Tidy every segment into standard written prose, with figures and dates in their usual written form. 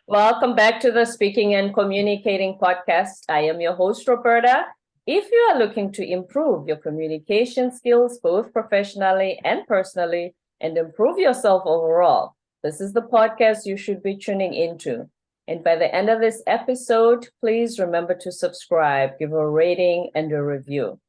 Welcome back to the Speaking and Communicating podcast. I am your host, Roberta. If you are looking to improve your communication skills, both professionally and personally, and improve yourself overall, this is the podcast you should be tuning into. And by the end of this episode, please remember to subscribe, give a rating, and a review.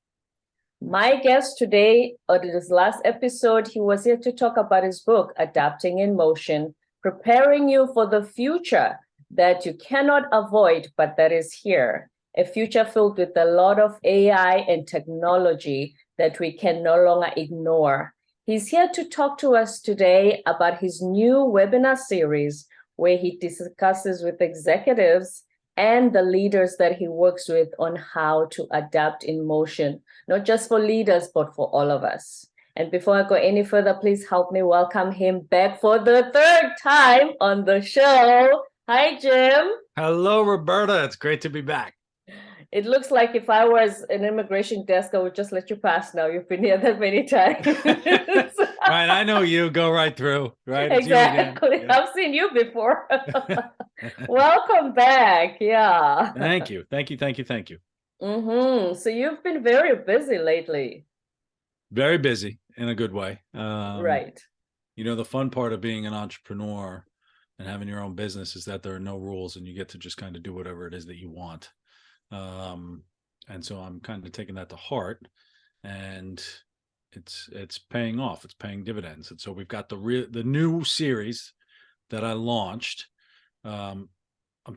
My guest today, or this last episode, he was here to talk about his book, Adapting in Motion, preparing you for the future that you cannot avoid, but that is here. A future filled with a lot of AI and technology that we can no longer ignore. He's here to talk to us today about his new webinar series where he discusses with executives and the leaders that he works with on how to adapt in motion, not just for leaders, but for all of us. And before I go any further, please help me welcome him back for the third time on the show. Hi, Jim. Hello, Roberta. It's great to be back. It looks like if I was an immigration desk, I would just let you pass now. You've been here that many times. Right, I know you. Go right through. Right, it's exactly. Yeah. I've seen you before. Welcome back. Yeah. Thank you. So you've been very busy lately. Very busy in a good way. Right. You know, the fun part of being an entrepreneur and having your own business is that there are no rules and you get to just kind of do whatever it is that you want. And so I'm kind of taking that to heart, and it's paying off. It's paying dividends. And so we've got the new series that I launched. I'm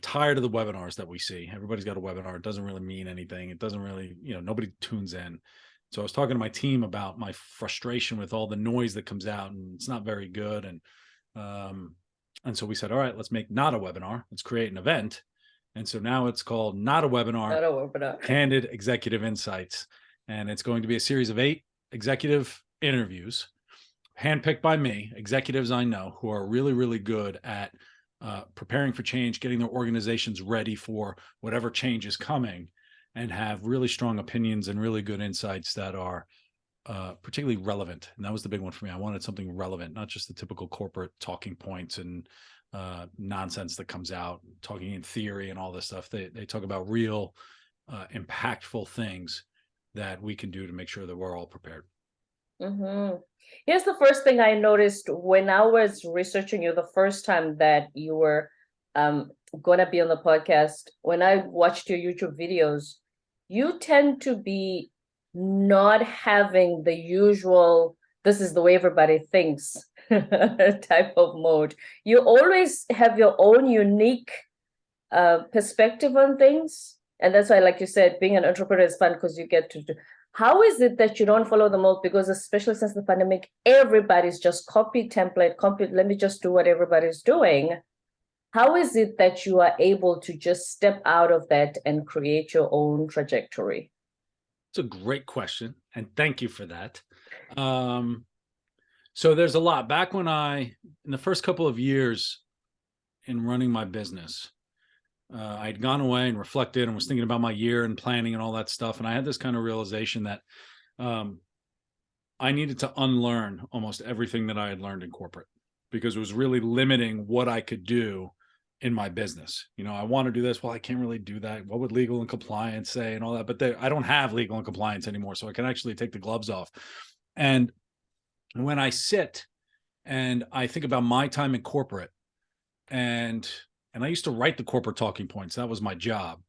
tired of the webinars that we see. Everybody's got a webinar. It doesn't really mean anything. It doesn't really, nobody tunes in. So I was talking to my team about my frustration with all the noise that comes out, and it's not very good. And so we said, all right, let's make not a webinar. Let's create an event. And so now it's called Not a Webinar, Candid Executive Insights. And it's going to be a series of 8 executive interviews, handpicked by me, executives I know who are really, really good at preparing for change, getting their organizations ready for whatever change is coming, and have really strong opinions and really good insights that are particularly relevant. And that was the big one for me. I wanted something relevant, not just the typical corporate talking points and nonsense that comes out, talking in theory and all this stuff. They talk about real impactful things that we can do to make sure that we're all prepared. Here's the first thing I noticed when I was researching you the first time that you were going to be on the podcast. When I watched your YouTube videos, you tend to be not having the usual, this is the way everybody thinks type of mode. You always have your own unique perspective on things. And that's why, like you said, being an entrepreneur is fun because you get to do. How is it that you don't follow the mold? Because especially since the pandemic, everybody's just copy, let me just do what everybody's doing. How is it that you are able to just step out of that and create your own trajectory? It's a great question, and thank you for that. So there's a lot. Back when in the first couple of years in running my business, I'd gone away and reflected and was thinking about my year and planning and all that stuff. And I had this kind of realization that I needed to unlearn almost everything that I had learned in corporate, because it was really limiting what I could do in my business. I want to do this. Well, I can't really do that. What would legal and compliance say and all that? But I don't have legal and compliance anymore, so I can actually take the gloves off. And when I sit and I think about my time in corporate, and I used to write the corporate talking points. That was my job.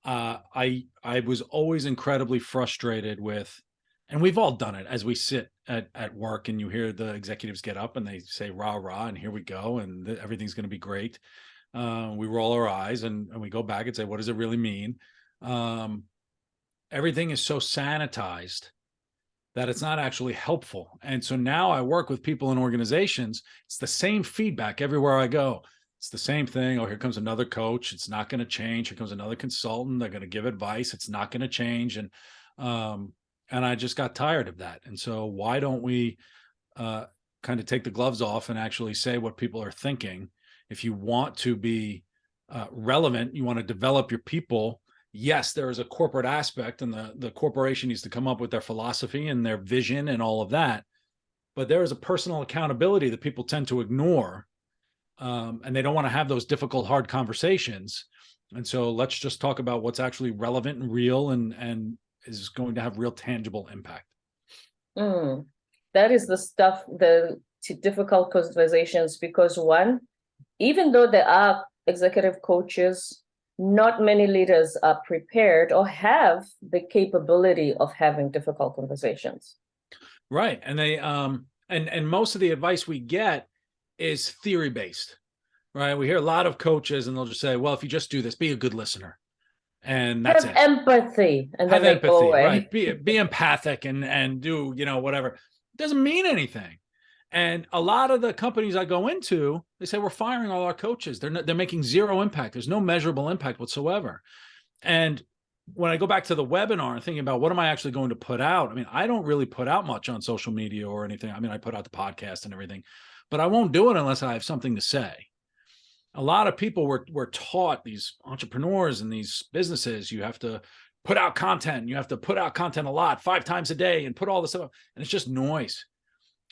I was always incredibly frustrated with, and we've all done it as we sit at work and you hear the executives get up and they say, rah, rah, and here we go. And everything's going to be great. We roll our eyes and we go back and say, what does it really mean? Everything is so sanitized that it's not actually helpful. And so now I work with people in organizations. It's the same feedback everywhere I go. It's the same thing. Oh, here comes another coach. It's not going to change. Here comes another consultant. They're going to give advice. It's not going to change. And I just got tired of that. And so why don't we kind of take the gloves off and actually say what people are thinking? If you want to be relevant, you want to develop your people. Yes, there is a corporate aspect, and the corporation needs to come up with their philosophy and their vision and all of that. But there is a personal accountability that people tend to ignore and they don't want to have those difficult, hard conversations. And so let's just talk about what's actually relevant and real and is going to have real tangible impact. That is the stuff, the difficult conversations, because one, even though there are executive coaches, not many leaders are prepared or have the capability of having difficult conversations. Right. And they and most of the advice we get is theory based. Right. We hear a lot of coaches and they'll just say, well, if you just do this, be a good listener. And that's have it. Empathy, and have then empathy, go away. Right? Be empathic and do, whatever. It doesn't mean anything. And a lot of the companies I go into, they say we're firing all our coaches. They're making zero impact. There's no measurable impact whatsoever. And when I go back to the webinar and thinking about what am I actually going to put out, I mean, I don't really put out much on social media or anything. I mean, I put out the podcast and everything, but I won't do it unless I have something to say. A lot of people were taught, these entrepreneurs and these businesses, you have to put out content. You have to put out content a lot, 5 times a day, and put all this stuff. And it's just noise.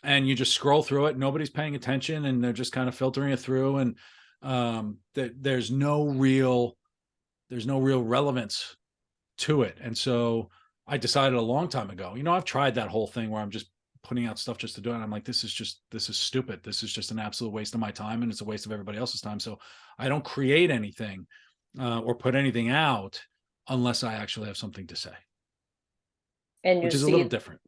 And you just scroll through it. Nobody's paying attention, and they're just kind of filtering it through. And there's no real relevance to it. And so I decided a long time ago, I've tried that whole thing where I'm just putting out stuff just to do it. And I'm like, this is stupid. This is just an absolute waste of my time, and it's a waste of everybody else's time. So I don't create anything or put anything out unless I actually have something to say. And which is a little different.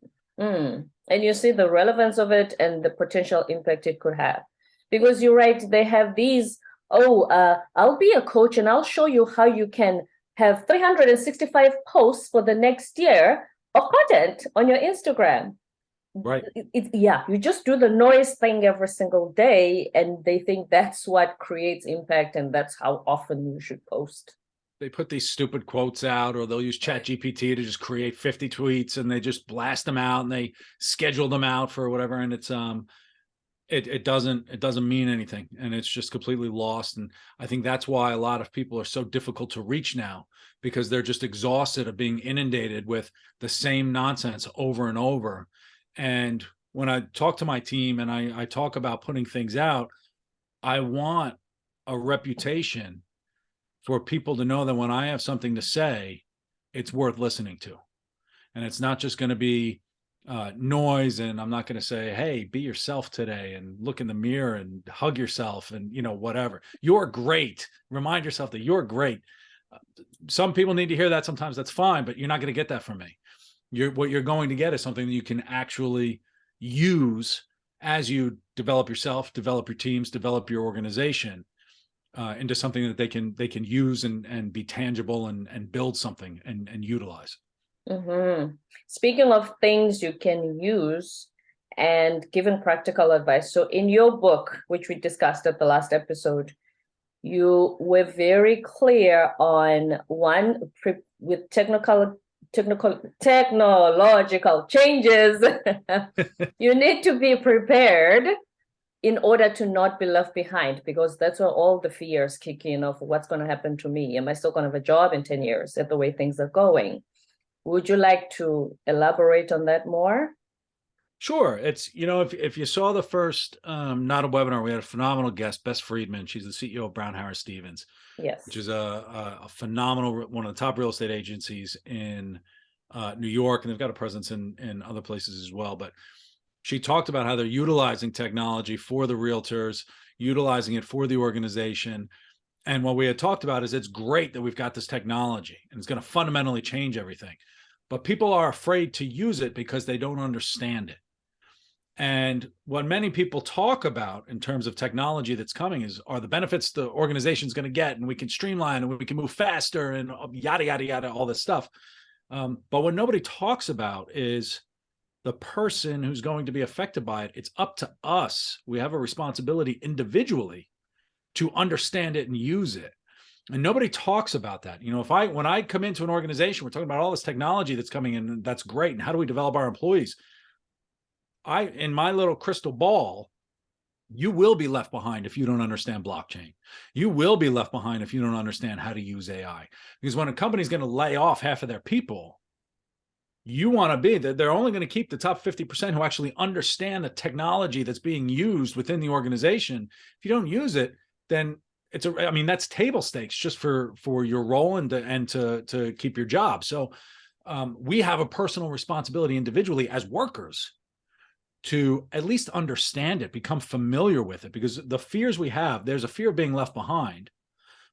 And you see the relevance of it and the potential impact it could have. Because you're right, they have these, I'll be a coach and I'll show you how you can have 365 posts for the next year of content on your Instagram. Right. You just do the noise thing every single day, and they think that's what creates impact, and that's how often you should post. They put these stupid quotes out, or they'll use ChatGPT to just create 50 tweets, and they just blast them out, and they schedule them out for whatever. And it's it doesn't mean anything, and it's just completely lost. And I think that's why a lot of people are so difficult to reach now, because they're just exhausted of being inundated with the same nonsense over and over. And when I talk to my team and I talk about putting things out, I want a reputation for people to know that when I have something to say, it's worth listening to. And it's not just going to be noise, and I'm not going to say, hey, be yourself today and look in the mirror and hug yourself and, whatever. You're great. Remind yourself that you're great. Some people need to hear that sometimes. That's fine, but you're not going to get that from me. What you're going to get is something that you can actually use as you develop yourself, develop your teams, develop your organization into something that they can use and be tangible and build something and utilize. Mm-hmm. Speaking of things you can use and giving practical advice. So in your book, which we discussed at the last episode, you were very clear on one with technological changes. You need to be prepared in order to not be left behind, because that's where all the fears kick in of what's going to happen to me. Am I still going to have a job in 10 years at the way things are going? Would you like to elaborate on that more? Sure. It's, if you saw the first Not a Webinar, we had a phenomenal guest, Bess Friedman. She's the CEO of Brown Harris Stevens. Yes. Which is a phenomenal, one of the top real estate agencies in New York, and they've got a presence in other places as well. But she talked about how they're utilizing technology for the realtors, utilizing it for the organization. And what we had talked about is it's great that we've got this technology and it's going to fundamentally change everything. But people are afraid to use it because they don't understand it. And what many people talk about in terms of technology that's coming are the benefits the organization's going to get, and we can streamline and we can move faster and yada, yada, yada, all this stuff. But what nobody talks about is the person who's going to be affected by it. It's up to us. We have a responsibility individually to understand it and use it. And nobody talks about that. When I come into an organization, we're talking about all this technology that's coming in, and that's great. And how do we develop our employees? In my little crystal ball, you will be left behind if you don't understand blockchain. You will be left behind if you don't understand how to use AI. Because when a company's going to lay off half of their people, you want to be that they're only going to keep the top 50% who actually understand the technology that's being used within the organization. If you don't use it, then I mean, that's table stakes just for your role and to keep your job. So we have a personal responsibility individually as workers to at least understand it, become familiar with it, because the fears we have, there's a fear of being left behind,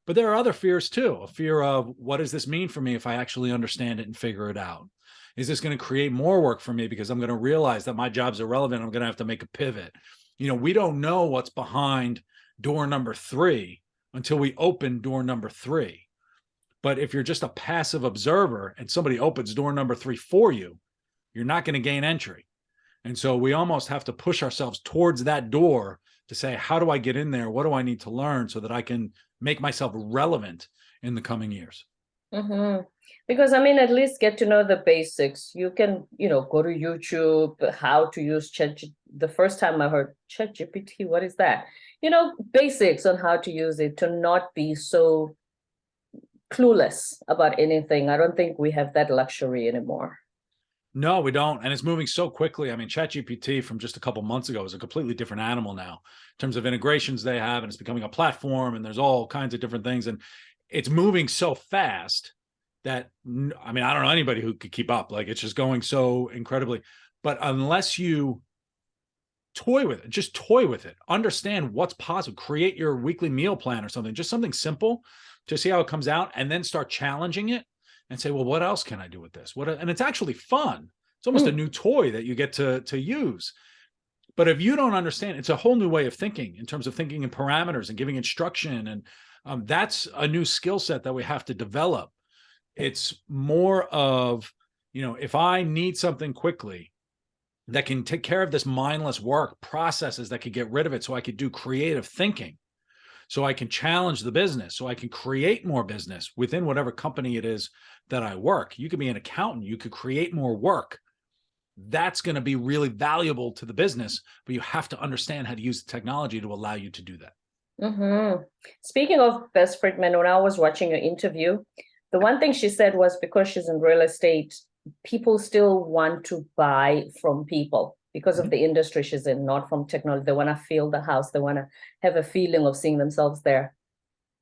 but there are other fears too. A fear of, what does this mean for me if I actually understand it and figure it out? Is this going to create more work for me because I'm going to realize that my job's irrelevant? I'm going to have to make a pivot. We don't know what's behind door number 3 until we open door number 3. But if you're just a passive observer and somebody opens door number 3 for you, you're not going to gain entry. And so we almost have to push ourselves towards that door to say, how do I get in there? What do I need to learn so that I can make myself relevant in the coming years? Mm-hmm. Because I mean, at least get to know the basics. You can, go to YouTube, how to use the first time I heard ChatGPT, what is that? Basics on how to use it, to not be so clueless about anything. I don't think we have that luxury anymore. No, we don't. And it's moving so quickly. I mean, ChatGPT from just a couple months ago is a completely different animal now in terms of integrations they have, and it's becoming a platform, and there's all kinds of different things. And it's moving so fast that, I mean, I don't know anybody who could keep up. Like, it's just going so incredibly. But unless you toy with it, understand what's possible, create your weekly meal plan or something, just something simple to see how it comes out, and then start challenging it and say, well, what else can I do with this? And it's actually fun. It's almost a new toy that you get to use. But if you don't understand, it's a whole new way of thinking in terms of thinking in parameters and giving instruction. And that's a new skill set that we have to develop. It's more of, if I need something quickly that can take care of this mindless work, processes that could get rid of it so I could do creative thinking, so I can challenge the business, so I can create more business within whatever company it is that I work. You could be an accountant, you could create more work. That's going to be really valuable to the business, but you have to understand how to use the technology to allow you to do that. Mm-hmm. Speaking of Bess Friedman, when I was watching your interview, the one thing she said was, because she's in real estate, people still want to buy from people because of the industry she's in, not from technology. They want to feel the house. They want to have a feeling of seeing themselves there.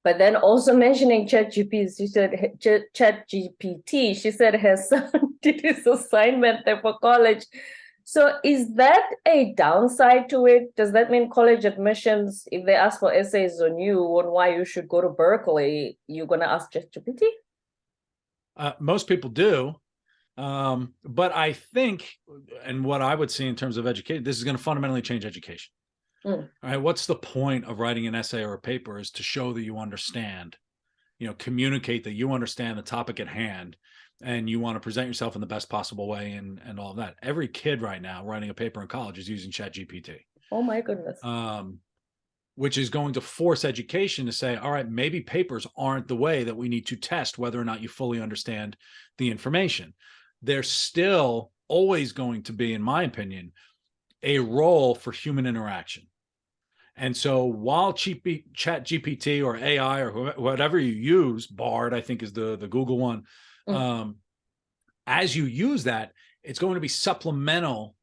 But then also mentioning ChatGPT, she said ChatGPT, she said her son did his assignment there for college. So is that a downside to it? Does that mean college admissions, if they ask for essays on you, on why you should go to Berkeley, you're going to ask ChatGPT? Most people do. But I think, and what I would see in terms of education, this is going to fundamentally change education. All right. What's the point of writing an essay or a paper? Is to show that you understand, communicate that you understand the topic at hand, and you want to present yourself in the best possible way, and all of that. Every kid right now writing a paper in college is using ChatGPT. Oh my goodness. Which is going to force education to say, all right, maybe papers aren't the way that we need to test whether or not you fully understand the information. There's still always going to be, in my opinion, a role for human interaction. And so while ChatGPT or AI or whatever you use, Bard, I think is the Google one, as you use that, it's going to be supplemental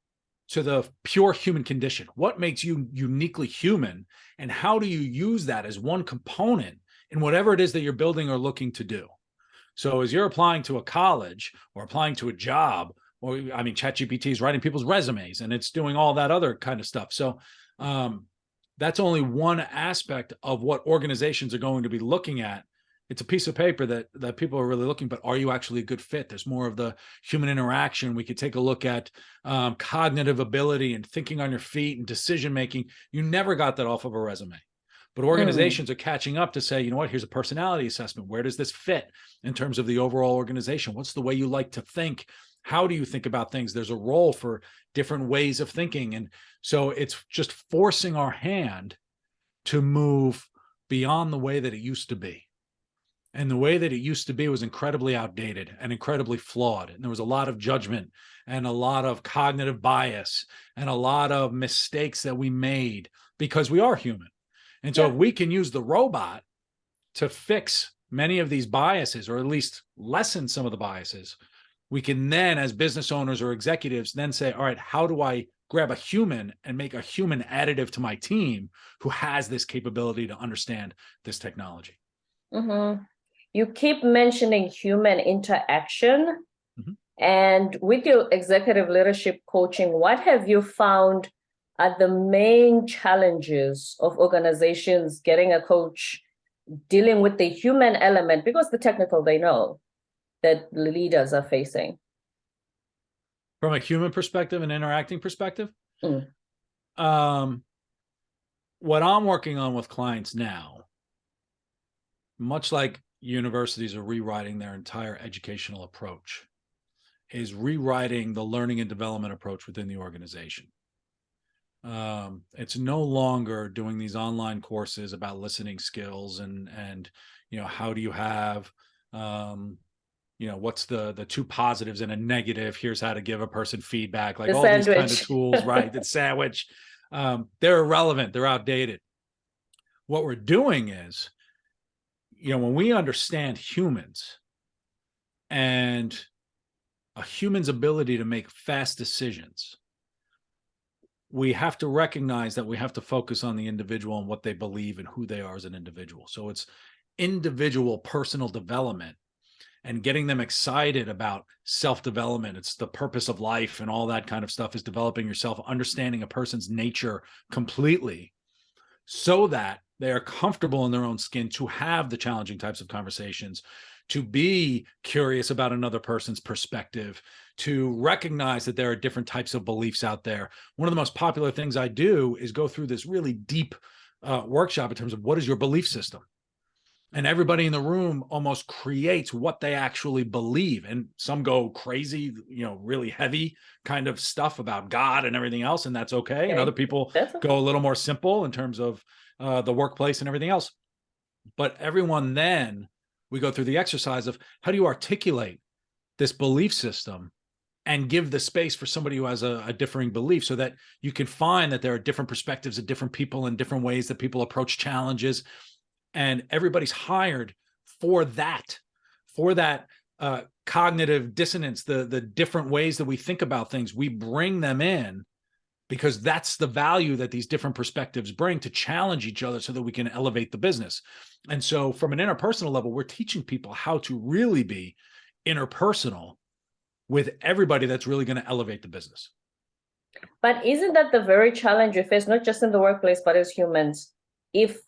to the pure human condition. What makes you uniquely human, and how do you use that as one component in whatever it is that you're building or looking to do? So as you're applying to a college or applying to a job, or I mean, ChatGPT is writing people's resumes and it's doing all that other kind of stuff. So that's only one aspect of what organizations are going to be looking at. It's a piece of paper that people are really looking, but are you actually a good fit? There's more of the human interaction. We could take a look at cognitive ability and thinking on your feet and decision-making. You never got that off of a resume. But organizations are catching up to say, you know what, here's a personality assessment. Where does this fit in terms of the overall organization? What's the way you like to think? How do you think about things? There's a role for different ways of thinking. And so it's just forcing our hand to move beyond the way that it used to be. And the way that it used to be was incredibly outdated and incredibly flawed. And there was a lot of judgment and a lot of cognitive bias and a lot of mistakes that we made because we are human. And so if we can use the robot to fix many of these biases, or at least lessen some of the biases, we can then, as business owners or executives, then say, all right, how do I grab a human and make a human additive to my team who has this capability to understand this technology? Mm-hmm. You keep mentioning human interaction. Mhm. And with your executive leadership coaching, what have you found are the main challenges of organizations getting a coach dealing with the human element? Because the technical they know that leaders are facing. From a human perspective and interacting perspective, Mm. What I'm working on with clients now, much like universities are rewriting their entire educational approach, is rewriting the learning and development approach within the organization. It's no longer doing these online courses about listening skills and how do you have what's the two positives and a negative, here's how to give a person feedback, like The all these kind of sandwich. tools, right? The sandwich. They're irrelevant, they're outdated. What we're doing is, when we understand humans and a human's ability to make fast decisions, we have to recognize that we have to focus on the individual and what they believe and who they are as an individual. So it's individual personal development and getting them excited about self-development. It's the purpose of life and all that kind of stuff, is developing yourself, understanding a person's nature completely so that they are comfortable in their own skin to have the challenging types of conversations, to be curious about another person's perspective, to recognize that there are different types of beliefs out there. One of the most popular things I do is go through this really deep workshop in terms of what is your belief system. And everybody in the room almost creates what they actually believe. And some go crazy, really heavy kind of stuff about God and everything else. And that's okay. Okay. And other people go a little more simple in terms of the workplace and everything else. But everyone, then we go through the exercise of how do you articulate this belief system and give the space for somebody who has a differing belief, so that you can find that there are different perspectives of different people and different ways that people approach challenges. And everybody's hired for that cognitive dissonance, the different ways that we think about things. We bring them in because that's the value that these different perspectives bring, to challenge each other so that we can elevate the business. And so from an interpersonal level, we're teaching people how to really be interpersonal with everybody that's really going to elevate the business. But isn't that the very challenge we face, not just in the workplace, but as humans? If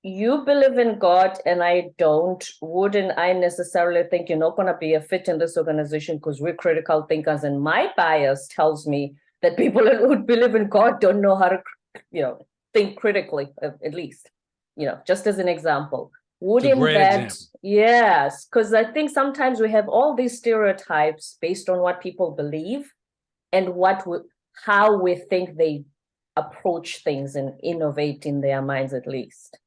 you believe in God and I don't, wouldn't I necessarily think you're not going to be a fit in this organization because we're critical thinkers, and my bias tells me that people who believe in God don't know how to, think critically, at least, just as an example. Wouldn't that, example. Yes, because I think sometimes we have all these stereotypes based on what people believe and how we think they approach things and innovate in their minds, at least.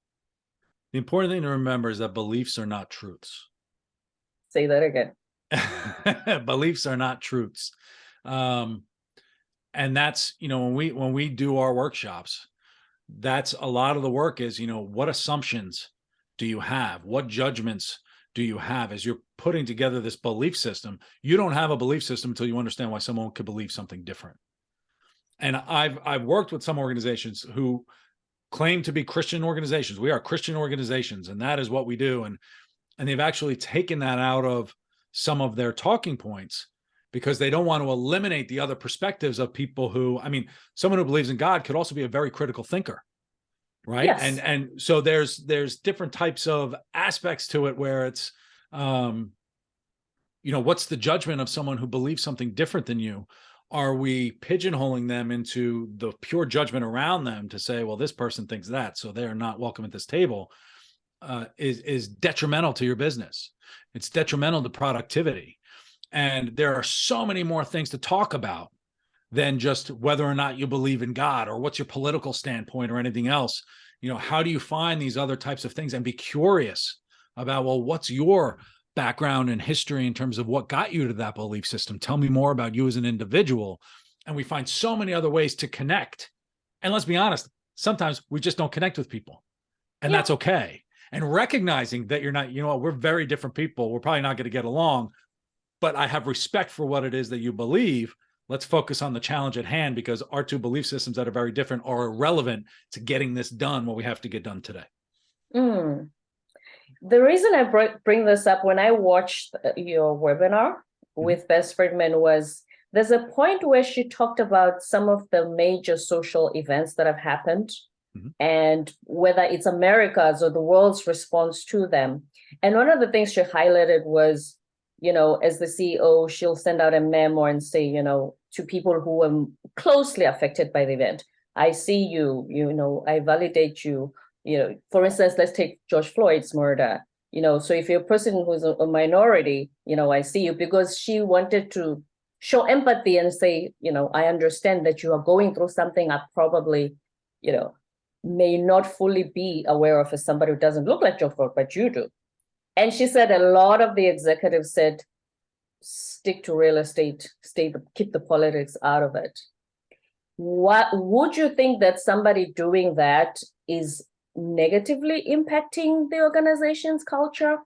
The important thing to remember is that beliefs are not truths. Say that again. Beliefs are not truths. And that's, when we do our workshops, that's a lot of the work is, what assumptions do you have? What judgments do you have as you're putting together this belief system? You don't have a belief system until you understand why someone could believe something different. And I've worked with some organizations who claim to be Christian organizations. We are Christian organizations, and that is what we do. And they've actually taken that out of some of their talking points because they don't want to eliminate the other perspectives of people who, someone who believes in God could also be a very critical thinker, right? Yes. And so there's different types of aspects to it where it's, what's the judgment of someone who believes something different than you? Are we pigeonholing them into the pure judgment around them to say, well, this person thinks that, so they're not welcome at this table, is detrimental to your business. It's detrimental to productivity. And there are so many more things to talk about than just whether or not you believe in God or what's your political standpoint or anything else. How do you find these other types of things and be curious about, well, what's your background and history in terms of what got you to that belief system? Tell me more about you as an individual. And we find so many other ways to connect. And let's be honest, sometimes we just don't connect with people, and that's okay. And recognizing that you're not, we're very different people. We're probably not going to get along, but I have respect for what it is that you believe. Let's focus on the challenge at hand, because our two belief systems that are very different are irrelevant to getting this done, what we have to get done today. Mm. The reason I bring this up, when I watched your webinar with Bess Friedman, was there's a point where she talked about some of the major social events that have happened and whether it's America's or the world's response to them. And one of the things she highlighted was, as the CEO, she'll send out a memo and say, to people who were closely affected by the event, I see you, I validate you. For instance, let's take George Floyd's murder. So if you're a person who's a minority, I see you, because she wanted to show empathy and say, I understand that you are going through something I probably, may not fully be aware of as somebody who doesn't look like George Floyd, but you do. And she said a lot of the executives said, stick to real estate, keep the politics out of it. What would you think that somebody doing that is negatively impacting the organization's culture?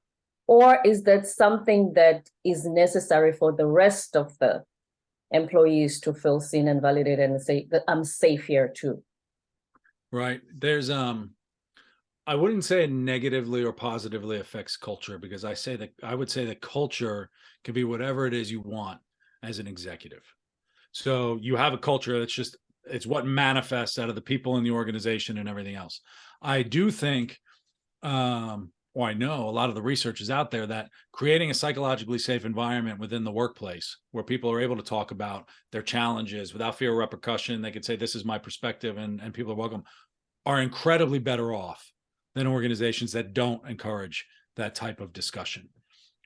Or is that something that is necessary for the rest of the employees to feel seen and validated and say that I'm safe here too? Right. There's I wouldn't say it negatively or positively affects culture, because I would say that culture can be whatever it is you want as an executive. So you have a culture that's it's what manifests out of the people in the organization and everything else. I do think, or I know a lot of the research is out there, that creating a psychologically safe environment within the workplace where people are able to talk about their challenges without fear of repercussion, they could say, this is my perspective, and people are welcome, are incredibly better off than organizations that don't encourage that type of discussion.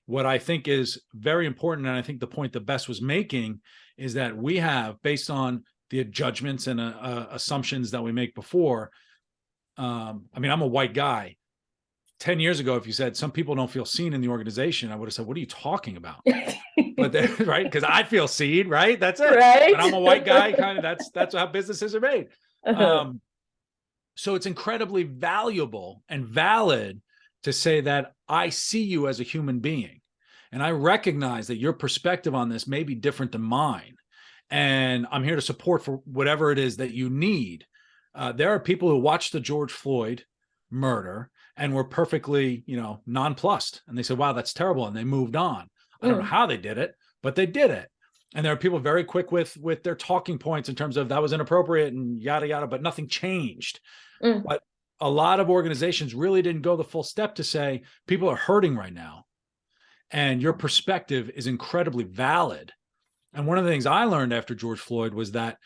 What I think is very important, and I think the point that Bess was making, is that we have, based on the judgments and assumptions that we make before, I'm a white guy. 10 years ago, if you said some people don't feel seen in the organization, I would have said, what are you talking about? But right, because I feel seen, right? That's it. Right. But I'm a white guy, kind of. That's how businesses are made. So it's incredibly valuable and valid to say that I see you as a human being, and I recognize that your perspective on this may be different than mine, and I'm here to support for whatever it is that you need. There are people who watched the George Floyd murder and were perfectly, nonplussed, and they said, wow, that's terrible, and they moved on. I don't know how they did it, but they did it. And there are people very quick with their talking points in terms of that was inappropriate and yada yada, but nothing changed. But a lot of organizations really didn't go the full step to say, people are hurting right now, and your perspective is incredibly valid. And one of the things I learned after George Floyd was that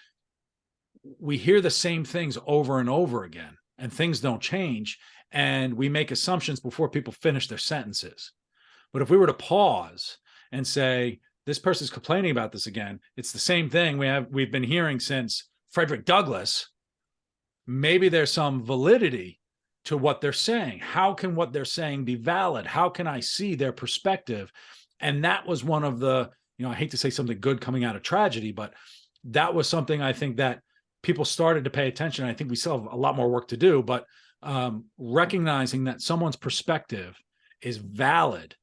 we hear the same things over and over again, and things don't change, and we make assumptions before people finish their sentences. But if we were to pause and say, this person's complaining about this again, it's the same thing we've been hearing since Frederick Douglass, maybe there's some validity to what they're saying. How can what they're saying be valid? How can I see their perspective? And that was one of the, I hate to say something good coming out of tragedy, but that was something I think that people started to pay attention. I think we still have a lot more work to do, but recognizing that someone's perspective is valid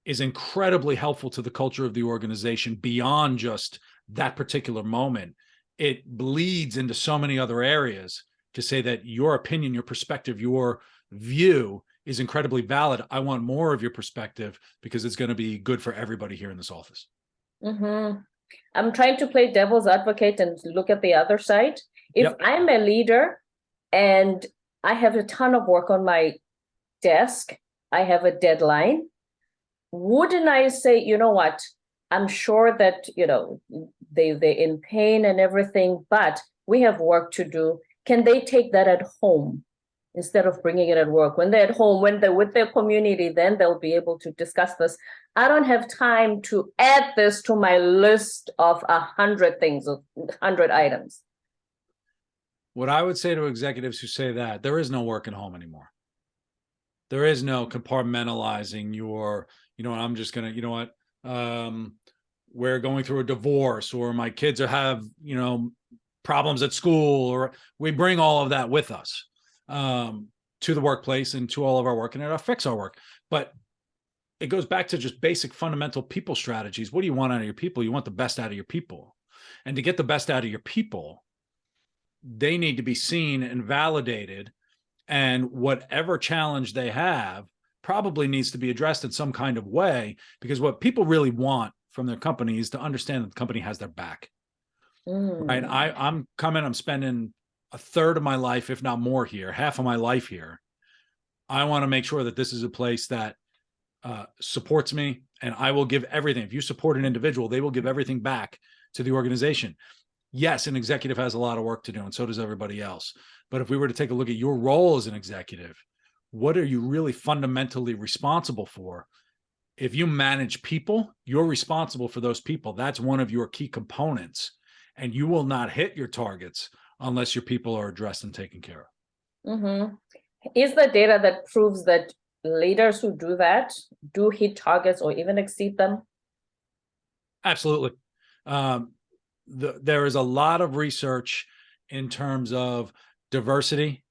is incredibly helpful to the culture of the organization beyond just that particular moment. It bleeds into so many other areas to say that your opinion, your perspective, your view is incredibly valid. I want more of your perspective because it's going to be good for everybody here in this office. I'm trying to play devil's advocate and look at the other side. If I'm a leader and I have a ton of work on my desk, I have a deadline, wouldn't I say, you know what, I'm sure that, they're in pain and everything, but we have work to do. Can they take that at home instead of bringing it at work? When they're at home, when they're with their community, then they'll be able to discuss this. I don't have time to add this to my list of 100 things, of 100 items. What I would say to executives who say that, there is no work at home anymore. There is no compartmentalizing your, I'm just going to, we're going through a divorce, or my kids have, problems at school, or we bring all of that with us to the workplace and to all of our work, and it affects our work. But it goes back to just basic fundamental people strategies. What do you want out of your people? You want the best out of your people. And to get the best out of your people, they need to be seen and validated. And whatever challenge they have probably needs to be addressed in some kind of way, because what people really want from their company is to understand that the company has their back. Right? I'm spending a third of my life, if not more here, half of my life here. I want to make sure that this is a place that supports me, and I will give everything. If you support an individual, they will give everything back to the organization. Yes, an executive has a lot of work to do, and so does everybody else. But if we were to take a look at your role as an executive, what are you really fundamentally responsible for? If you manage people, you're responsible for those people. That's one of your key components, and you will not hit your targets unless your people are addressed and taken care of. Is there data that proves that leaders who do that do hit targets or even exceed them? Absolutely. There is a lot of research in terms of diversity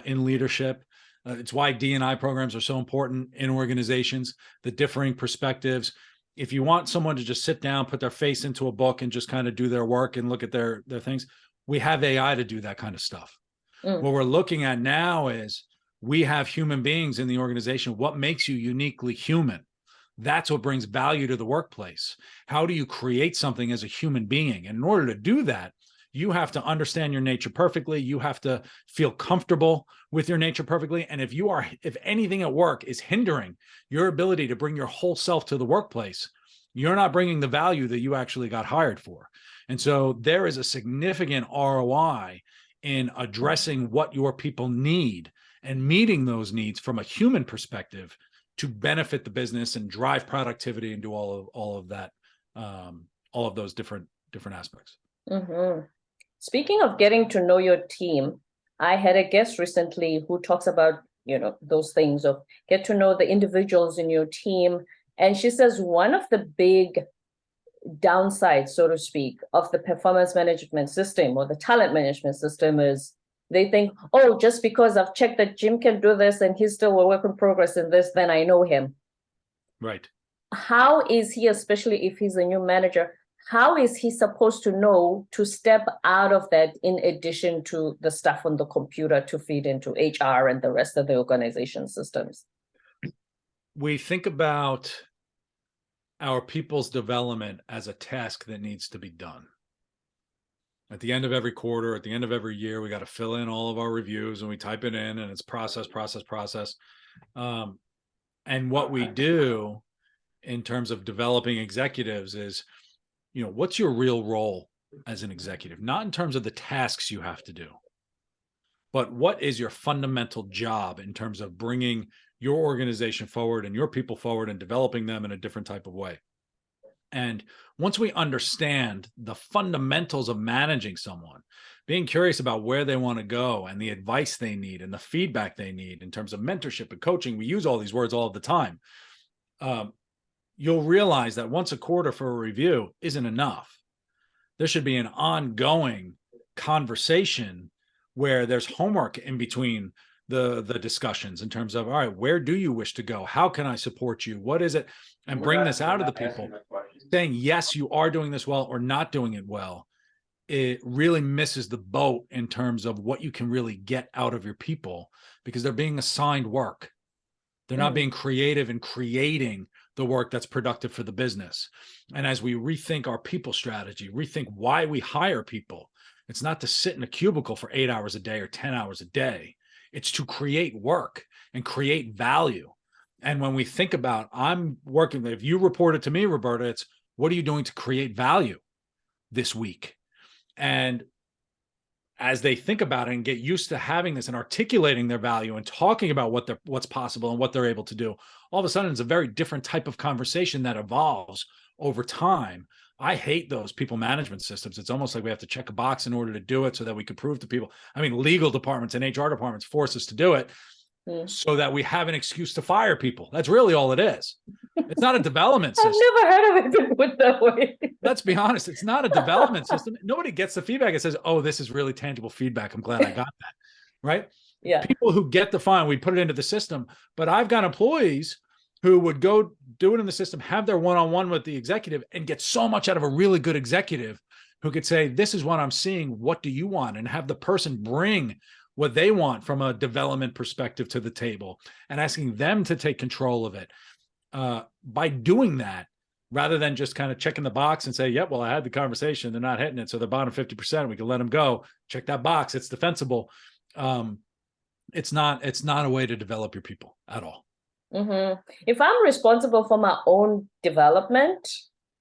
in leadership. It's why D&I programs are so important in organizations, the differing perspectives. If you want someone to just sit down, put their face into a book and just kind of do their work and look at their things, we have AI to do that kind of stuff. What we're looking at now is we have human beings in the organization. What makes you uniquely human? That's what brings value to the workplace. How do you create something as a human being? And in order to do that, you have to understand your nature perfectly. You have to feel comfortable with your nature perfectly. And if anything at work is hindering your ability to bring your whole self to the workplace, you're not bringing the value that you actually got hired for. And so there is a significant ROI in addressing what your people need and meeting those needs from a human perspective to benefit the business and drive productivity and do all of that, all of those different aspects. Speaking of getting to know your team, I had a guest recently who talks about, those things of get to know the individuals in your team. And she says one of the big downsides, so to speak, of the performance management system or the talent management system is they think, oh, just because I've checked that Jim can do this and he's still a work in progress in this, then I know him. Right. How is he, especially if he's a new manager, how is he supposed to know to step out of that in addition to the stuff on the computer to feed into HR and the rest of the organization systems? We think about our people's development as a task that needs to be done. At the end of every quarter, at the end of every year, we got to fill in all of our reviews and we type it in and it's process. And what we do in terms of developing executives is, what's your real role as an executive? Not in terms of the tasks you have to do, but what is your fundamental job in terms of bringing your organization forward and your people forward and developing them in a different type of way. And once we understand the fundamentals of managing someone, being curious about where they want to go and the advice they need and the feedback they need in terms of mentorship and coaching, we use all these words all the time. You'll realize that once a quarter for a review isn't enough. There should be an ongoing conversation where there's homework in between the discussions in terms of, all right, where do you wish to go? How can I support you? What is it? And bring this out of the people. Saying, yes, you are doing this well or not doing it well, it really misses the boat in terms of what you can really get out of your people because they're being assigned work. They're not being creative in creating the work that's productive for the business. And as we rethink our people strategy, rethink why we hire people, it's not to sit in a cubicle for 8 hours a day or 10 hours a day. It's to create work and create value. And when we think about, I'm working, if you report it to me, Roberta, it's what are you doing to create value this week? And as they think about it and get used to having this and articulating their value and talking about what's possible and what they're able to do, all of a sudden it's a very different type of conversation that evolves over time. I hate those people management systems. It's almost like we have to check a box in order to do it so that we can prove to people. I mean, legal departments and HR departments force us to do it so that we have an excuse to fire people. That's really all it is. It's not a development system. I've never heard of it put that way. Let's be honest. It's not a development system. Nobody gets the feedback. It says, oh, this is really tangible feedback. I'm glad I got that. Right? Yeah. People who get the fine, we put it into the system. But I've got employees who would go do it in the system, have their one-on-one with the executive, and get so much out of a really good executive who could say, this is what I'm seeing. What do you want? And have the person bring what they want from a development perspective to the table and asking them to take control of it. By doing that, rather than just kind of checking the box and say, yep, well, I had the conversation, they're not hitting it, so they're bottom 50%, we can let them go. Check that box, it's defensible. It's not a way to develop your people at all. Mm-hmm. If I'm responsible for my own development,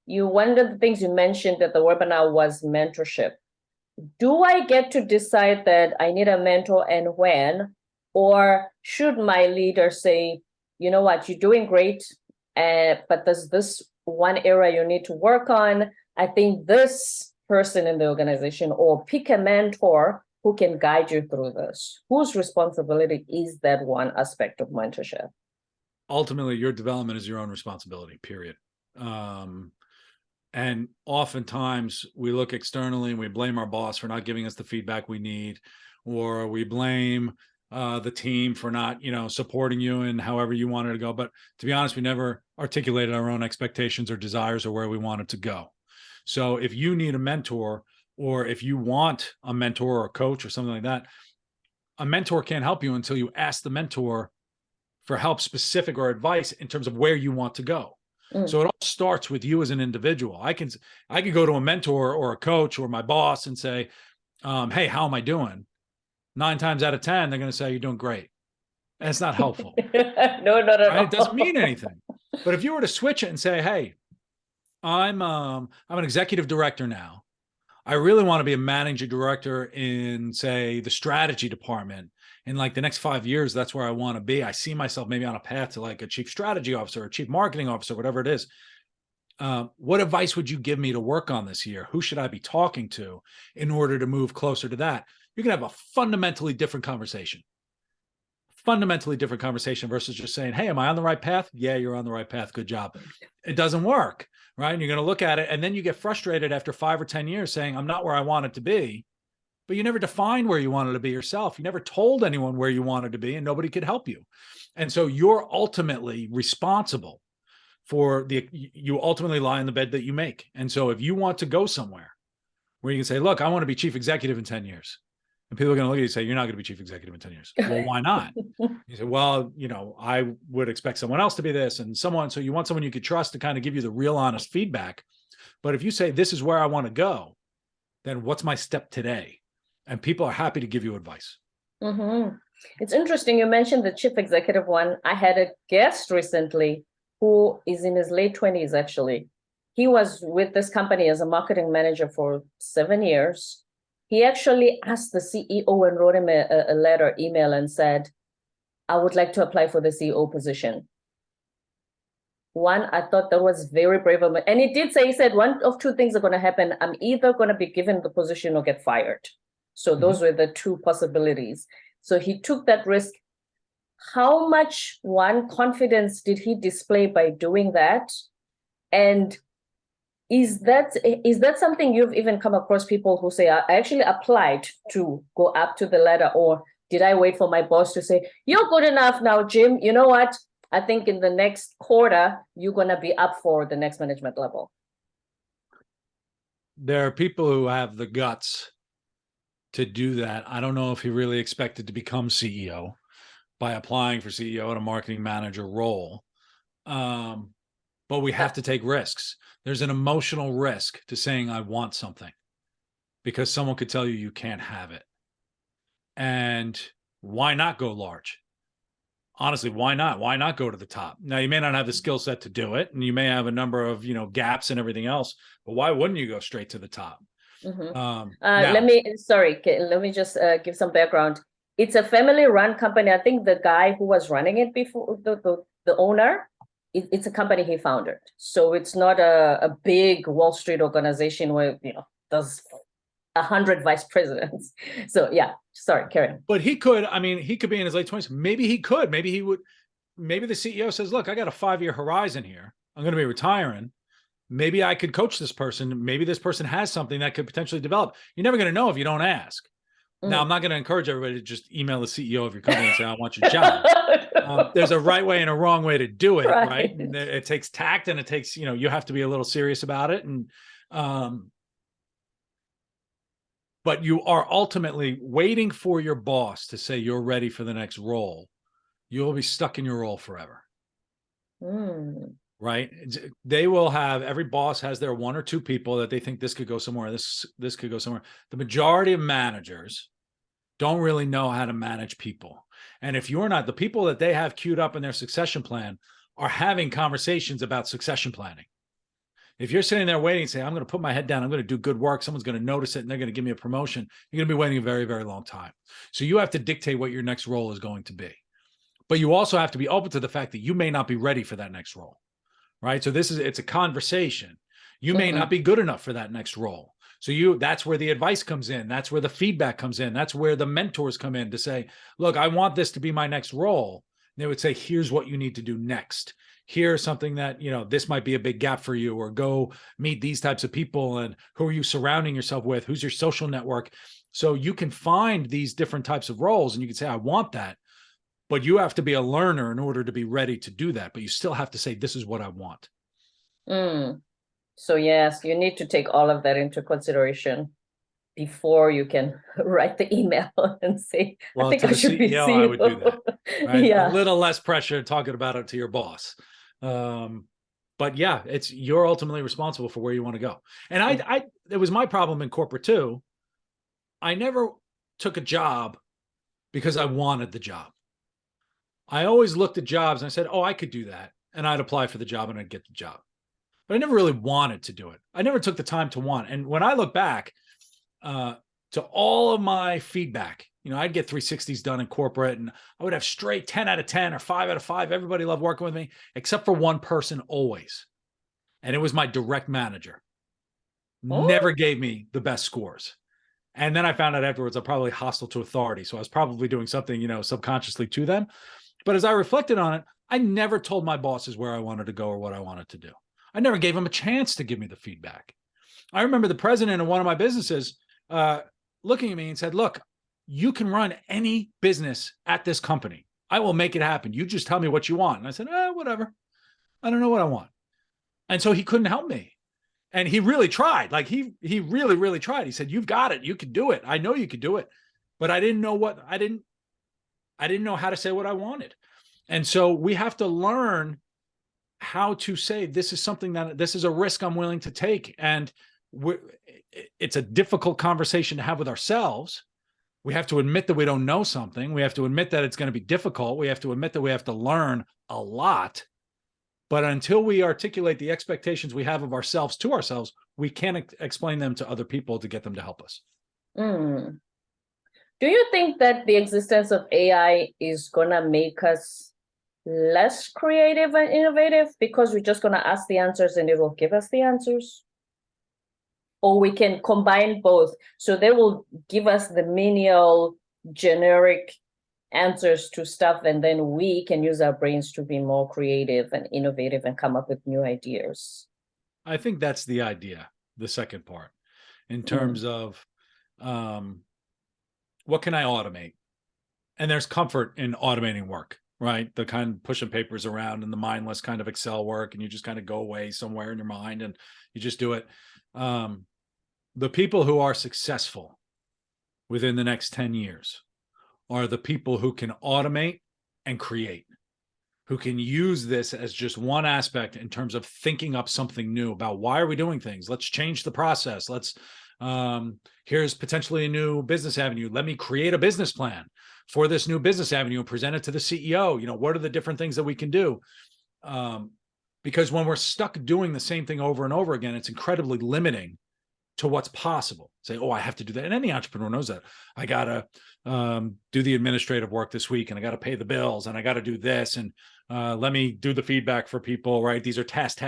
one of the things you mentioned at the webinar was mentorship. Do I get to decide that I need a mentor and when, or should my leader say, you know what, you're doing great, but there's this one area you need to work on. I think this person in the organization, or pick a mentor who can guide you through this. Whose responsibility is that one aspect of mentorship? Ultimately, your development is your own responsibility, period. And oftentimes we look externally and we blame our boss for not giving us the feedback we need, or we blame the team for not, supporting you in however you wanted to go. But to be honest, we never articulated our own expectations or desires or where we wanted to go. So if you need a mentor, or if you want a mentor or a coach or something like that, a mentor can't help you until you ask the mentor for help specific or advice in terms of where you want to go. So it all starts with you as an individual. I can go to a mentor or a coach or my boss and say, hey, how am I doing? 9 times out of 10, they're going to say, you're doing great. And it's not helpful. No, not at all. It doesn't mean anything. But if you were to switch it and say, hey, I'm an executive director now. I really want to be a managing director in, say, the strategy department. In like the next 5 years, that's where I want to be. I see myself maybe on a path to like a chief strategy officer or chief marketing officer, whatever it is. What advice would you give me to work on this year? Who should I be talking to in order to move closer to that? You're going to have a fundamentally different conversation. Versus just saying, hey, am I on the right path? Yeah, you're on the right path. Good job. It doesn't work, right? And you're going to look at it, and then you get frustrated after 5 or 10 years saying, I'm not where I want it to be. But you never defined where you wanted to be yourself. You never told anyone where you wanted to be, and nobody could help you. And so you're ultimately responsible for you ultimately lie in the bed that you make. And so if you want to go somewhere where you can say, look, I want to be chief executive in 10 years. And people are going to look at you and say, you're not going to be chief executive in 10 years. Well, why not? You say, well, I would expect someone else to be this and someone. So you want someone you could trust to kind of give you the real honest feedback. But if you say, this is where I want to go, then what's my step today? And people are happy to give you advice. Mm-hmm. It's interesting. You mentioned the chief executive one. I had a guest recently who is in his late 20s, actually. He was with this company as a marketing manager for 7 years. He actually asked the CEO and wrote him a email and said, I would like to apply for the CEO position. One, I thought that was very brave of him. And he said, one of two things are going to happen. I'm either going to be given the position or get fired. So those were the two possibilities. So he took that risk. How much confidence did he display by doing that? And is that something you've even come across people who say, I actually applied to go up to the ladder, or did I wait for my boss to say, you're good enough now, Jim, you know what? I think in the next quarter, you're going to be up for the next management level. There are people who have the guts to do that. I don't know if he really expected to become CEO by applying for CEO in a marketing manager role. But we have to take risks. There's an emotional risk to saying, I want something, because someone could tell you can't have it. And why not go large? Honestly, why not? Why not go to the top? Now, you may not have the skill set to do it, and you may have a number of, gaps and everything else, but why wouldn't you go straight to the top? Mm-hmm. Let me just give some background. It's a family-run company. I think the guy who was running it before, the owner, it's a company he founded. So it's not a big Wall Street organization where, there's 100 vice presidents. So yeah, sorry, Karen. But he could be in his late 20s. Maybe he could. Maybe he would. Maybe the CEO says, look, I got a 5-year horizon here. I'm going to be retiring. Maybe I could coach this person. Maybe this person has something that could potentially develop. You're never going to know if you don't ask. Now, I'm not going to encourage everybody to just email the CEO of your company and say, I want your job. There's a right way and a wrong way to do it, right? And it takes tact, and it takes, you have to be a little serious about it. And, but you are ultimately waiting for your boss to say you're ready for the next role. You'll be stuck in your role forever. Right? They will have, every boss has their one or two people that they think this could go somewhere. This could go somewhere. The majority of managers don't really know how to manage people. And if you're not, the people that they have queued up in their succession plan are having conversations about succession planning. If you're sitting there waiting and saying, I'm going to put my head down, I'm going to do good work, someone's going to notice it and they're going to give me a promotion, you're going to be waiting a very, very long time. So you have to dictate what your next role is going to be. But you also have to be open to the fact that you may not be ready for that next role, right? So it's a conversation. You may not be good enough for that next role. So that's where the advice comes in. That's where the feedback comes in. That's where the mentors come in to say, look, I want this to be my next role. And they would say, here's what you need to do next. Here's something that, this might be a big gap for you, or go meet these types of people. And who are you surrounding yourself with? Who's your social network? So you can find these different types of roles and you can say, I want that. But you have to be a learner in order to be ready to do that. But you still have to say, this is what I want. So yes, you need to take all of that into consideration before you can write the email and say, well, I think I should be CEO. I would do that. Right? Yeah. A little less pressure talking about it to your boss. But yeah, you're ultimately responsible for where you want to go. And it was my problem in corporate too. I never took a job because I wanted the job. I always looked at jobs and I said, oh, I could do that. And I'd apply for the job and I'd get the job. But I never really wanted to do it. I never took the time to want. And when I look back to all of my feedback, I'd get 360s done in corporate and I would have straight 10 out of 10 or 5 out of 5. Everybody loved working with me, except for one person always. And it was my direct manager. Never gave me the best scores. And then I found out afterwards, I'm probably hostile to authority. So I was probably doing something, subconsciously to them. But as I reflected on it, I never told my bosses where I wanted to go or what I wanted to do. I never gave them a chance to give me the feedback. I remember the president of one of my businesses looking at me and said, look, you can run any business at this company. I will make it happen. You just tell me what you want. And I said, whatever. I don't know what I want. And so he couldn't help me. And he really tried. Like he really, really tried. He said, you've got it. You can do it. I know you could do it. But I didn't know I didn't know how to say what I wanted. And so we have to learn how to say, this is a risk I'm willing to take. And it's a difficult conversation to have with ourselves. We have to admit that we don't know something. We have to admit that it's going to be difficult. We have to admit that we have to learn a lot. But until we articulate the expectations we have of ourselves to ourselves, we can't explain them to other people to get them to help us. Do you think that the existence of AI is going to make us less creative and innovative because we're just going to ask the answers and it will give us the answers? Or we can combine both. So they will give us the menial, generic answers to stuff, and then we can use our brains to be more creative and innovative and come up with new ideas. I think that's the idea, the second part, in terms of what can I automate? And there's comfort in automating work, right? The kind of pushing papers around and the mindless kind of Excel work, and you just kind of go away somewhere in your mind and you just do it. The people who are successful within the next 10 years are the people who can automate and create, who can use this as just one aspect in terms of thinking up something new about why are we doing things? Let's change the process. Here's potentially a new business avenue. Let me create a business plan for this new business avenue and present it to the CEO. What are the different things that we can do? Because when we're stuck doing the same thing over and over again, it's incredibly limiting to what's possible. Say, oh, I have to do that. And any entrepreneur knows that. I got to do the administrative work this week, and I got to pay the bills, and I got to do this, and let me do the feedback for people, right? These are task.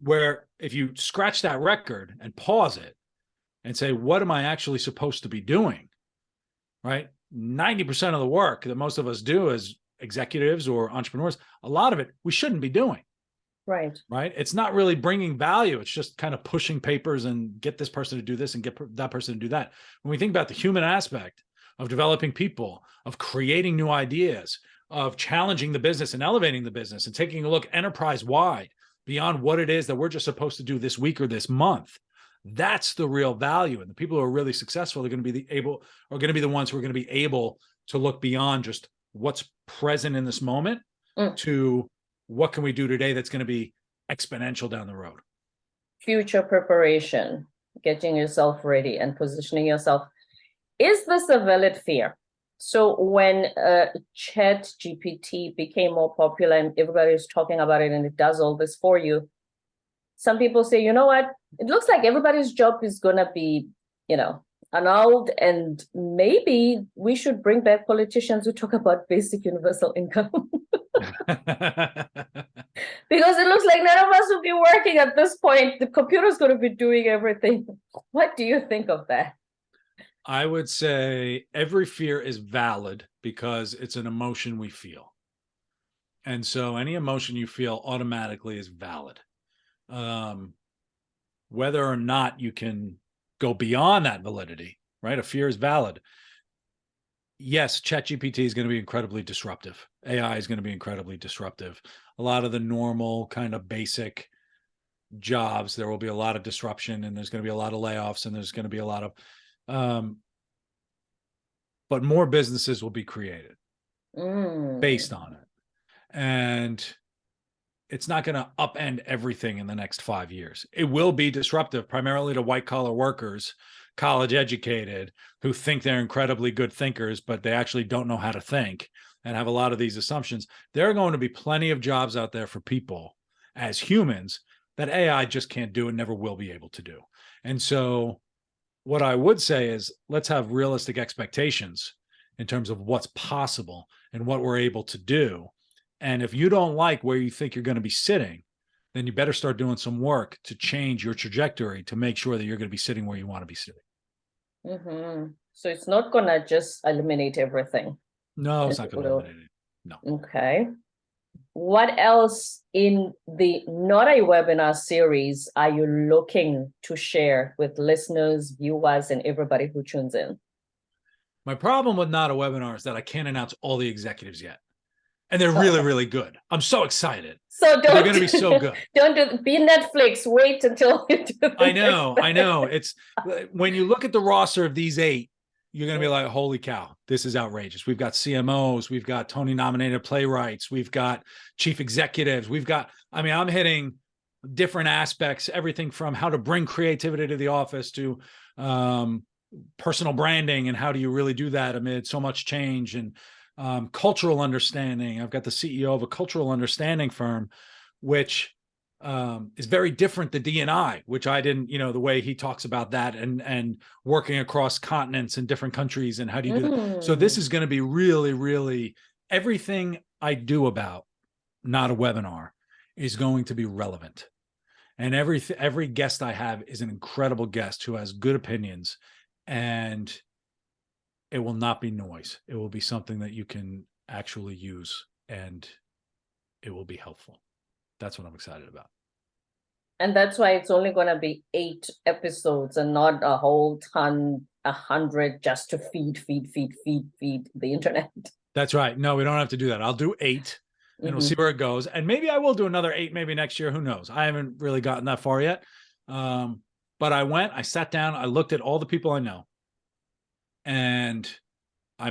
Where if you scratch that record and pause it and say, what am I actually supposed to be doing, right? 90% of the work that most of us do as executives or entrepreneurs, a lot of it we shouldn't be doing. Right. right? It's not really bringing value. It's just kind of pushing papers and get this person to do this and get that person to do that. When we think about the human aspect of developing people, of creating new ideas, of challenging the business and elevating the business and taking a look enterprise-wide beyond what it is that we're just supposed to do this week or this month, that's the real value. And the people who are really successful are going to be the ones who are going to be able to look beyond just what's present in this moment to what can we do today that's going to be exponential down the road. Future preparation, getting yourself ready and positioning yourself. Is this a valid fear? So when Chat GPT became more popular and everybody is talking about it and it does all this for you, some people say, you know what, it looks like everybody's job is going to be, annulled, and maybe we should bring back politicians who talk about basic universal income. Because it looks like none of us will be working at this point. The computer's going to be doing everything. What do you think of that? I would say every fear is valid because it's an emotion we feel. And so any emotion you feel automatically is valid. Whether or not you can go beyond that validity, right? A fear is valid. Yes, ChatGPT is going to be incredibly disruptive. AI is going to be incredibly disruptive. A lot of the normal kind of basic jobs, there will be a lot of disruption, and there's going to be a lot of layoffs, and there's going to be a lot of, but more businesses will be created based on it. And it's not going to upend everything in the next 5 years. It will be disruptive, primarily to white collar workers, college educated, who think they're incredibly good thinkers, but they actually don't know how to think and have a lot of these assumptions. There are going to be plenty of jobs out there for people as humans that AI just can't do and never will be able to do. And so what I would say is, let's have realistic expectations in terms of what's possible and what we're able to do. And if you don't like where you think you're going to be sitting, then you better start doing some work to change your trajectory to make sure that you're going to be sitting where you want to be sitting. So it's not going to just eliminate everything. No, it's not going to eliminate it. No. Okay. What else in the Not a Webinar series are you looking to share with listeners, viewers, and everybody who tunes in? My problem with Not a Webinar is that I can't announce all the executives yet. And they're really, really good. I'm so excited. So they're going to be so good. Be Netflix. Wait until you do the I know. It's when you look at the roster of these 8, you're going to be like, holy cow, this is outrageous. We've got CMOs, we've got Tony nominated playwrights, we've got chief executives, I'm hitting different aspects, everything from how to bring creativity to the office to personal branding and how do you really do that amid so much change, and cultural understanding. I've got the CEO of a cultural understanding firm, which is very different than D&I, which I didn't, the way he talks about that and working across continents and different countries and how do you do that. So this is going to be really, really, everything I do about Not a Webinar is going to be relevant. And every guest I have is an incredible guest who has good opinions, and it will not be noise. It will be something that you can actually use, and it will be helpful. That's what I'm excited about. And that's why it's only going to be 8 episodes and not a whole ton, 100, just to feed the internet. That's right. No, we don't have to do that. I'll do 8 and we'll see where it goes. And maybe I will do another 8, maybe next year. Who knows? I haven't really gotten that far yet. But I sat down, I looked at all the people I know, and I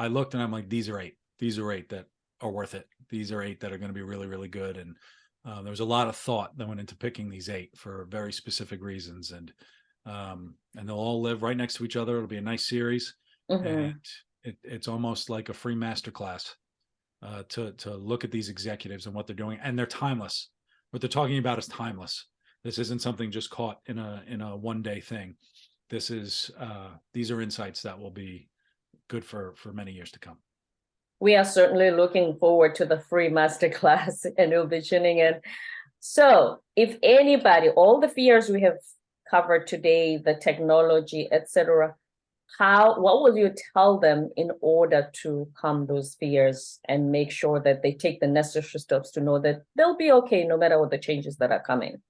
looked and I'm like, these are 8 that are worth it. These are 8 that are going to be really, really good. And there was a lot of thought that went into picking these 8 for very specific reasons. And they'll all live right next to each other. It'll be a nice series. And it's almost like a free masterclass to look at these executives and what they're doing. And they're timeless. What they're talking about is timeless. This isn't something just caught in a one-day thing. This is these are insights that will be good for many years to come. We are certainly looking forward to the free masterclass, and we'll be tuning in. So if anybody, all the fears we have covered today, the technology, etc., what will you tell them in order to calm those fears and make sure that they take the necessary steps to know that they'll be okay no matter what the changes that are coming?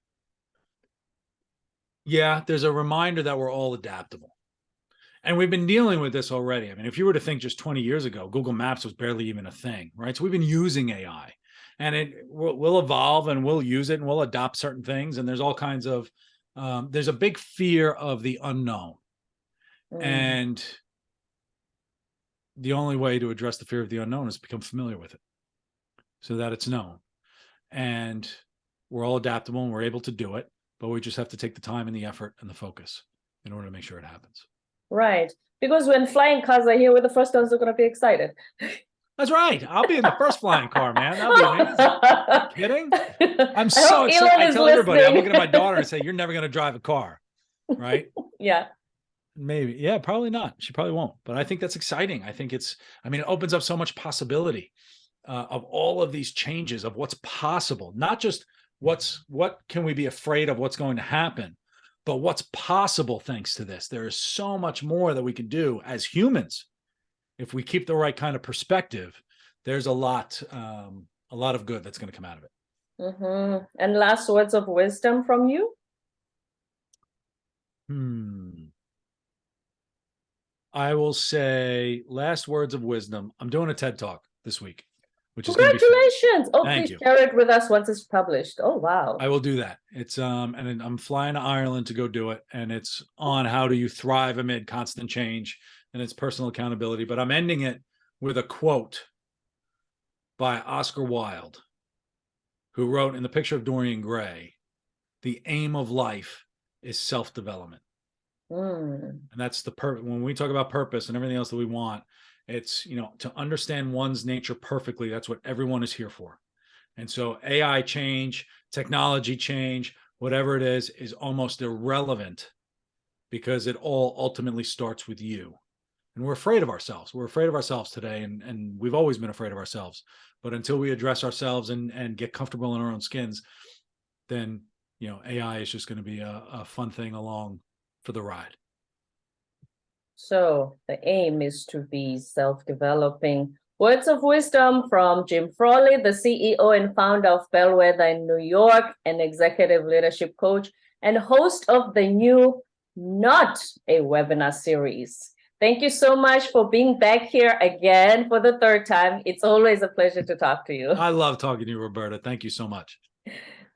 Yeah, there's a reminder that we're all adaptable. And we've been dealing with this already. I mean, if you were to think just 20 years ago, Google Maps was barely even a thing, right? So we've been using AI, and it will evolve, and we'll use it, and we'll adopt certain things. And there's all kinds of, there's a big fear of the unknown. And the only way to address the fear of the unknown is to become familiar with it so that it's known. And we're all adaptable and we're able to do it, but we just have to take the time and the effort and the focus in order to make sure it happens. Right. Because when flying cars are here, we're the first ones who are going to be excited. That's right. I'll be in the first flying car, man. That'll be amazing. Kidding? I'm so excited. I tell everybody, I'm looking at my daughter and say, you're never going to drive a car, right? Yeah. Maybe. Yeah, probably not. She probably won't. But I think that's exciting. I think it opens up so much possibility of all of these changes of what's possible, not just what can we be afraid of what's going to happen, but what's possible thanks to this. There is so much more that we can do as humans. If we keep the right kind of perspective, there's a lot of good that's going to come out of it. And last words of wisdom from you? I will say last words of wisdom. I'm doing a TED Talk this week, which is congratulations. Oh, Thank please you. share it with us once it's published. Oh, wow. I will do that. It's and I'm flying to Ireland to go do it, and it's on how do you thrive amid constant change, and it's personal accountability. But I'm ending it with a quote by Oscar Wilde, who wrote in The Picture of Dorian Gray, "The aim of life is self-development." And that's when we talk about purpose and everything else that we want, it's, to understand one's nature perfectly. That's what everyone is here for. And so AI change, technology change, whatever it is almost irrelevant, because it all ultimately starts with you. And we're afraid of ourselves. We're afraid of ourselves today. And we've always been afraid of ourselves. But until we address ourselves and get comfortable in our own skins, then, AI is just going to be a fun thing along for the ride. So the aim is to be self-developing. Words of wisdom from Jim Frawley, the CEO and founder of Bellwether in New York, an executive leadership coach and host of the new Not a Webinar series. Thank you so much for being back here again for the third time. It's always a pleasure to talk to you. I love talking to you, Roberta. Thank you so much.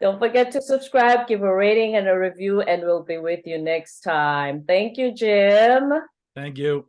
Don't forget to subscribe, give a rating and a review, and we'll be with you next time. Thank you, Jim. Thank you.